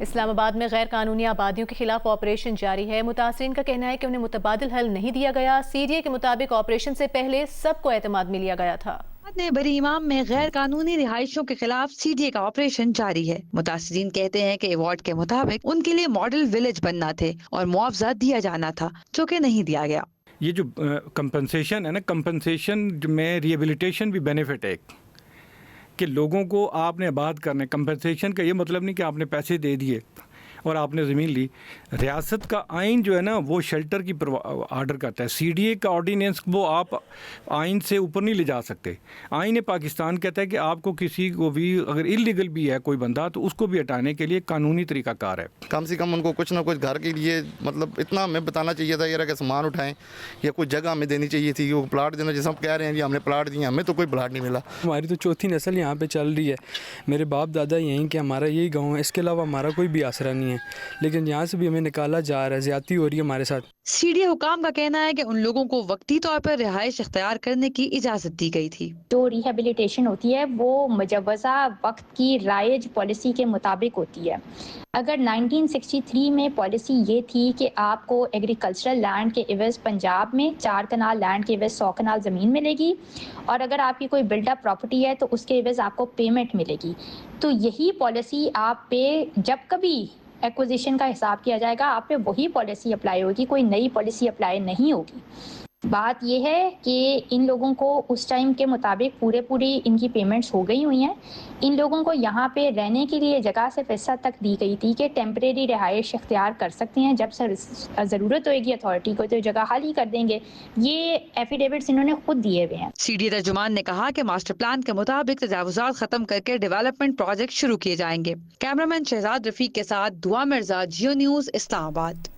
اسلام آباد میں غیر قانونی آبادیوں کے خلاف آپریشن جاری ہے۔ متاثرین کا کہنا ہے کہ انہیں متبادل حل نہیں دیا گیا۔ سی ڈی اے کے مطابق آپریشن سے پہلے سب کو اعتماد میں لیا گیا تھا۔ نے بری امام میں غیر قانونی رہائشوں کے خلاف سی ڈی اے کا آپریشن جاری ہے۔ متاثرین کہتے ہیں کہ ایوارڈ کے مطابق ان کے لیے ماڈل ولیج بننا تھے اور معاوضہ دیا جانا تھا جو کہ نہیں دیا گیا۔ یہ جو کمپنسیشن ہے نا، کمپنسیشن میں ریہیبلیٹیشن بھی بینیفٹ ہے کہ لوگوں کو آپ نے آباد کرنے۔ کمپنسیشن کا یہ مطلب نہیں کہ آپ نے پیسے دے دیے اور آپ نے زمین لی۔ ریاست کا آئین جو ہے نا وہ شیلٹر کی آرڈر کرتا ہے۔ سی ڈی اے کا آرڈیننس وہ آپ آئین سے اوپر نہیں لے جا سکتے۔ آئین پاکستان کہتا ہے کہ آپ کو کسی کو بھی اگر انلیگل بھی ہے کوئی بندہ تو اس کو بھی ہٹانے کے لیے قانونی طریقہ کار ہے۔ کم سے کم ان کو کچھ نہ کچھ گھر کے لیے مطلب اتنا ہمیں بتانا چاہیے تھا یار کہ سامان اٹھائیں یا کوئی جگہ ہمیں دینی چاہیے تھی۔ وہ پلاٹ دینا جیسے ہم کہہ رہے ہیں جی ہم نے پلاٹ دیے، ہمیں تو کوئی پلاٹ نہیں ملا۔ ہماری تو چوتھی نسل یہاں پہ چل رہی ہے۔ میرے باپ دادا یہیں کہ ہمارا یہی گاؤں ہے، اس کے علاوہ ہمارا کوئی بھی آسرا نہیں ہے، لیکن یہاں سے بھی ہمیں نکالا جا رہا ہے، زیادتی ہو رہی ہے ہمارے ساتھ۔ سی ڈی اے حکام کا کہنا ہے کہ ان لوگوں کو وقتی طور پر رہائش اختیار کرنے کی اجازت دی گئی تھی۔ جو ریہیبلیٹیشن ہوتی ہے وہ مجوزہ وقت کی رائج پالیسی کے مطابق ہوتی ہے۔ اگر 1963 میں پالیسی یہ تھی کہ آپ کو ایگریکلچرل لینڈ کے عوض پنجاب میں 4 کنال لینڈ کے عوض 100 کنال زمین ملے گی، اور اگر آپ کی کوئی بلڈ اپ پراپرٹی ہے تو اس کے عوض آپ کو پیمنٹ ملے گی، تو یہی پالیسی آپ پہ جب کبھی ایکوزیشن کا حساب کیا جائے گا آپ پہ وہی پالیسی اپلائی ہوگی، کوئی نئی پالیسی اپلائی نہیں ہوگی۔ بات یہ ہے کہ ان لوگوں کو اس ٹائم کے مطابق پوری ان کی پیمنٹس ہو گئی ہوئی ہیں۔ ان لوگوں کو یہاں پہ رہنے کے لیے جگہ صرف اس حد تک دی گئی تھی کہ ٹیمپریری رہائش اختیار کر سکتے ہیں، جب ضرورت ہوئے گی اتھارٹی کو تو جگہ خالی کر دیں گے۔ یہ ایفیڈیوٹس انہوں نے خود دیے ہوئے ہیں۔ سی ڈی اے ترجمان نے کہا کہ ماسٹر پلان کے مطابق تجاوزات ختم کر کے ڈیولپمنٹ پروجیکٹ شروع کیے جائیں گے۔ کیمرامین شہزاد رفیق کے ساتھ دعا مرزا، جیو نیوز، اسلام آباد۔